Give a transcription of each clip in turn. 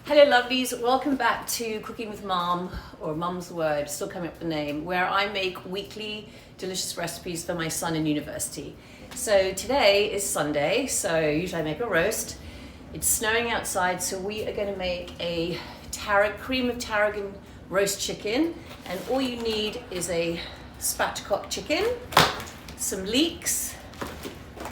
Hello lovelies, welcome back to Cooking with Mom, or Mum's Word, still coming up with the name, where I make weekly delicious recipes for my son in university. So today is Sunday, so usually I make a roast. It's snowing outside, so we are going to make a cream of tarragon roast chicken, and all you need is a spatchcock chicken, some leeks,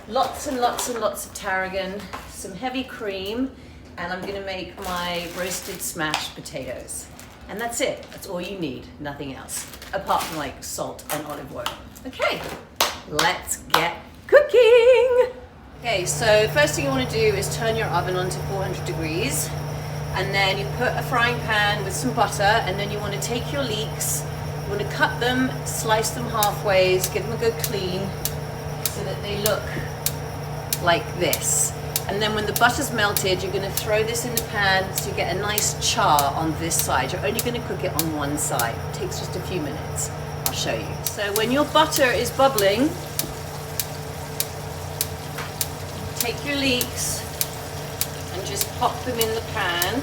lots and lots and lots of tarragon, some heavy cream, and I'm gonna make my roasted smashed potatoes. And that's it, that's all you need, nothing else, apart from like salt and olive oil. Okay, let's get cooking. Okay, so first thing you wanna do is turn your oven on to 400 degrees, and then you put a frying pan with some butter, and then you wanna take your leeks, you wanna cut them, slice them halfways, give them a good clean, so that they look like this. And then when the butter's melted, you're gonna throw this in the pan so you get a nice char on this side. You're only gonna cook it on one side. It takes just a few minutes. I'll show you. So when your butter is bubbling, take your leeks and just pop them in the pan,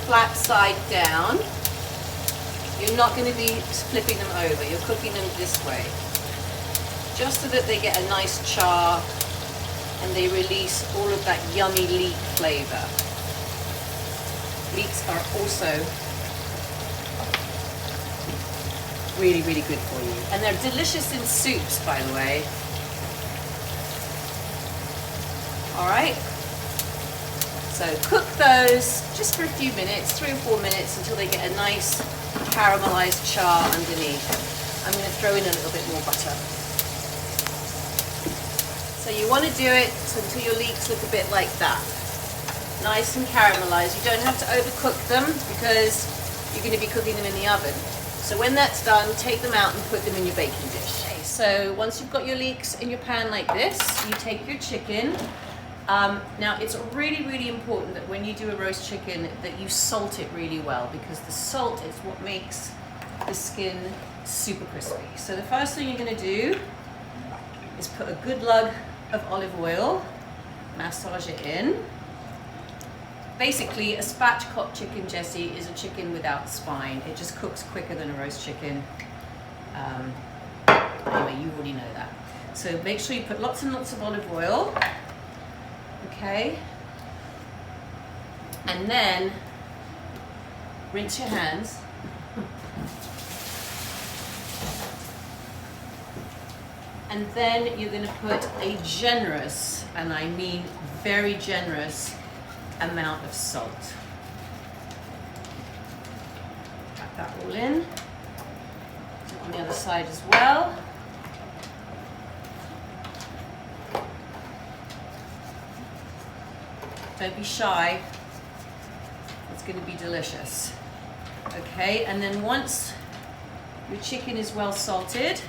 flat side down. You're not gonna be flipping them over. You're cooking them this way, just so that they get a nice char and they release all of that yummy leek flavor. Leeks are also really, really good for you. And they're delicious in soups, by the way. All right. So cook those just for a few minutes, 3 or 4 minutes, until they get a nice caramelized char underneath. I'm gonna throw in a little bit more butter. So you want to do it until your leeks look a bit like that. Nice and caramelized. You don't have to overcook them because you're going to be cooking them in the oven. So when that's done, take them out and put them in your baking dish. Okay, so once you've got your leeks in your pan like this, you take your chicken. Now it's really, really important that when you do a roast chicken that you salt it really well, because the salt is what makes the skin super crispy. So the first thing you're going to do is put a good lug of olive oil, massage it in. Basically, a spatchcock chicken, Jessie, is a chicken without spine. It just cooks quicker than a roast chicken. Anyway, you already know that. So make sure you put lots and lots of olive oil, okay? And then rinse your hands. And then you're going to put a generous, and I mean very generous, amount of salt. Got that all in. On the other side as well. Don't be shy. It's going to be delicious. Okay, and then once your chicken is well salted,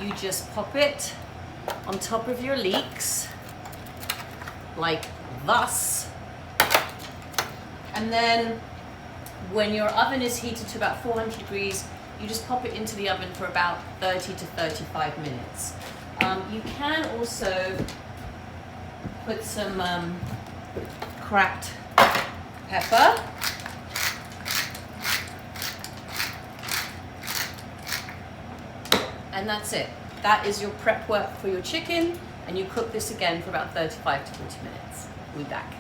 you just pop it on top of your leeks, like thus. And then when your oven is heated to about 400 degrees, you just pop it into the oven for about 30 to 35 minutes. You can also put some cracked pepper. And that's it. That is your prep work for your chicken, and you cook this again for about 35 to 40 minutes. We'll be back.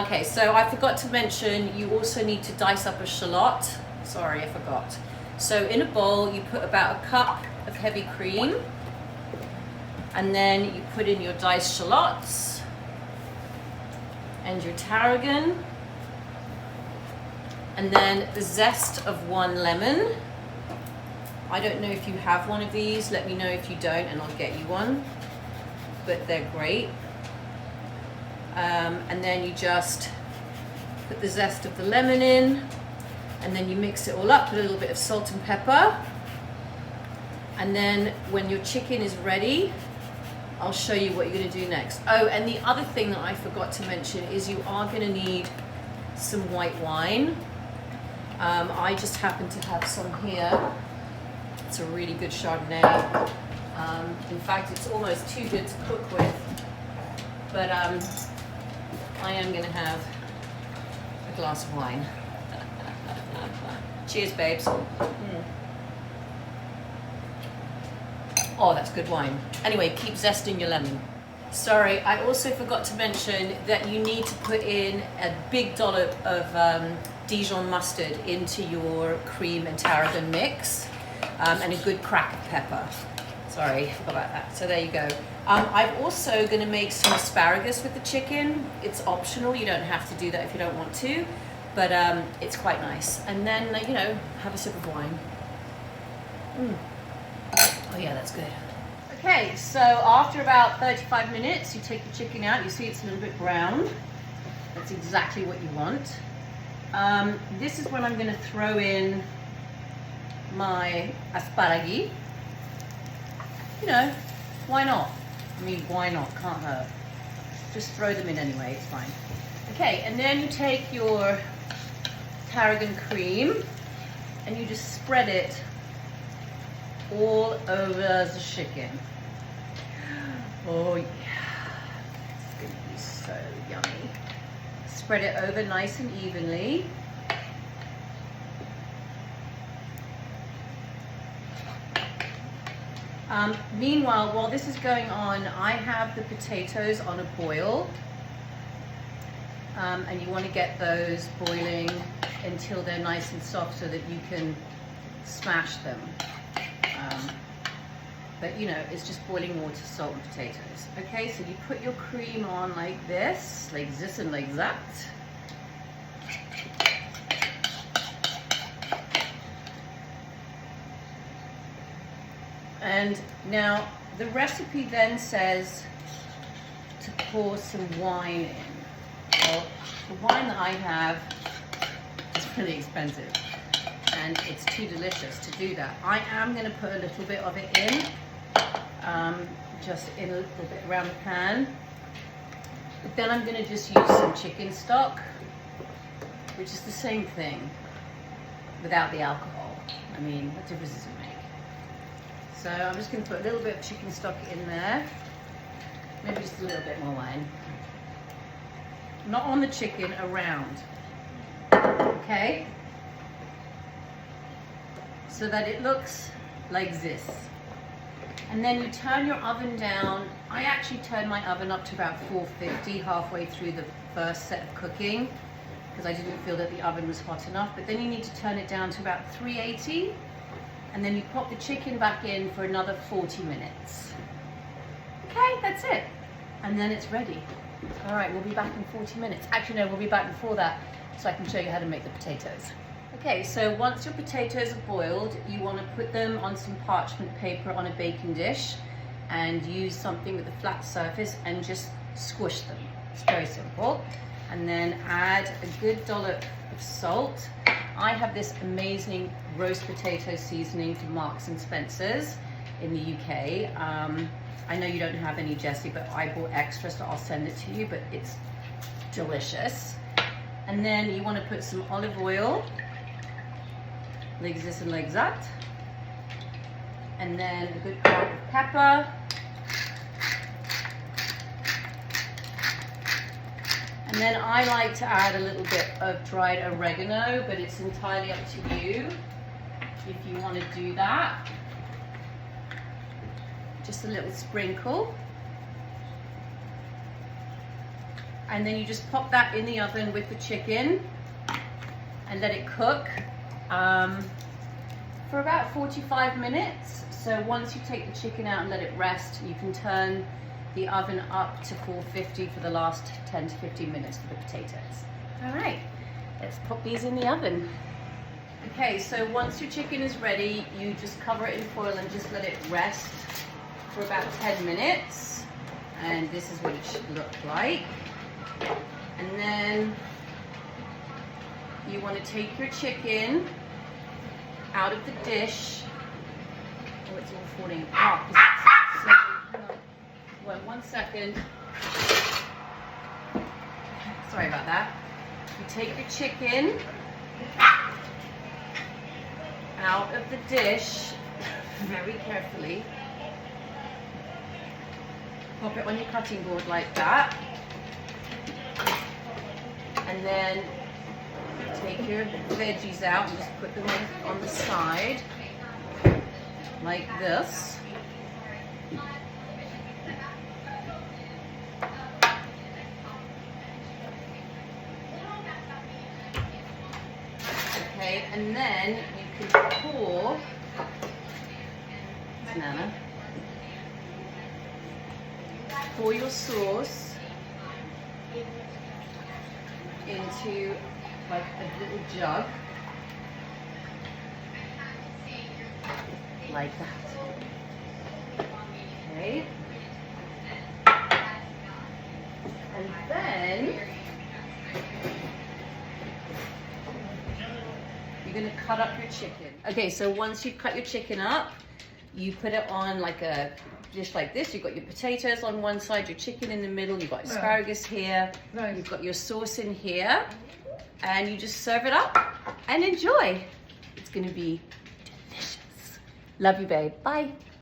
Okay, so I forgot to mention, you also need to dice up a shallot. Sorry, I forgot. So in a bowl, you put about a cup of heavy cream, and then you put in your diced shallots and your tarragon, and then the zest of 1 lemon. I don't know if you have one of these. Let me know if you don't and I'll get you one. But they're great. And then you just put the zest of the lemon in, and then you mix it all up with a little bit of salt and pepper. And then when your chicken is ready, I'll show you what you're going to do next. Oh, and the other thing that I forgot to mention is you are going to need some white wine. I just happen to have some here. It's a really good Chardonnay. In fact, it's almost too good to cook with. But I am going to have a glass of wine. Cheers, babes. Oh, that's good wine. Anyway, keep zesting your lemon. Sorry, I also forgot to mention that you need to put in a big dollop of Dijon mustard into your cream and tarragon mix, and a good crack of pepper. Sorry, forgot about that. So there you go. I'm also going to make some asparagus with the chicken. It's optional. You don't have to do that if you don't want to, but it's quite nice. And then, you know, have a sip of wine. Oh yeah, that's good. Okay, so after about 35 minutes, you take the chicken out. You see it's a little bit brown. That's exactly what you want. This is when I'm going to throw in my asparagi. You know, why not? I mean, why not? Can't hurt. Just throw them in anyway, it's fine. Okay, and then you take your tarragon cream and you just spread it all over the chicken. Oh yeah, it's gonna be so yummy. Spread it over nice and evenly. Meanwhile, while this is going on, I have the potatoes on a boil. And you want to get those boiling until they're nice and soft so that you can smash them. But you know, it's just boiling water, salt and potatoes. Okay, so you put your cream on like this and like that. And now the recipe then says to pour some wine in. Well, the wine that I have is really expensive and it's too delicious to do that. I am going to put a little bit of it in, just in a little bit around the pan. But then I'm going to just use some chicken stock, which is the same thing without the alcohol. I mean, what difference does it make? So I'm just going to put a little bit of chicken stock in there, maybe just a little bit more wine. Not on the chicken, around. Okay? So that it looks like this. And then you turn your oven down. I actually turned my oven up to about 450 halfway through the first set of cooking because I didn't feel that the oven was hot enough. But then you need to turn it down to about 380. And then you pop the chicken back in for another 40 minutes. Okay, that's it. And then it's ready. All right, we'll be back in 40 minutes. Actually, no, we'll be back before that so I can show you how to make the potatoes. Okay, so once your potatoes are boiled, you want to put them on some parchment paper on a baking dish and use something with a flat surface and just squish them. It's very simple. And then add a good dollop of salt. I have this amazing roast potato seasoning from Marks and Spencer's in the UK. I know you don't have any, Jessie, but I bought extra, so I'll send it to you, but it's delicious. And then you want to put some olive oil, like this and like that. And then a good crack of pepper. And then I like to add a little bit of dried oregano, but it's entirely up to you if you want to do that. Just a little sprinkle. And then you just pop that in the oven with the chicken and let it cook for about 45 minutes. So once you take the chicken out and let it rest, you can turn the oven up to 450 for the last 10 to 15 minutes for the potatoes. All right, let's pop these in the oven. Okay, so once your chicken is ready, you just cover it in foil and just let it rest for about 10 minutes. And this is what it should look like. And then you want to take your chicken out of the dish. Oh, it's all falling apart. So, well, 1 second. Sorry about that. You take your chicken out of the dish very carefully. Pop it on your cutting board like that. then take your veggies out and just put them on the side, like this. Okay, and then you can pour, Nana, pour your sauce into like a little jug, like that. Okay. And then you're going to cut up your chicken. Okay, so once you've cut your chicken up, you put it on like a dish like this. You've got your potatoes on one side, your chicken in the middle, you've got asparagus here, you've got your sauce in here, and you just serve it up and enjoy. It's going to be delicious. Love you, babe. Bye.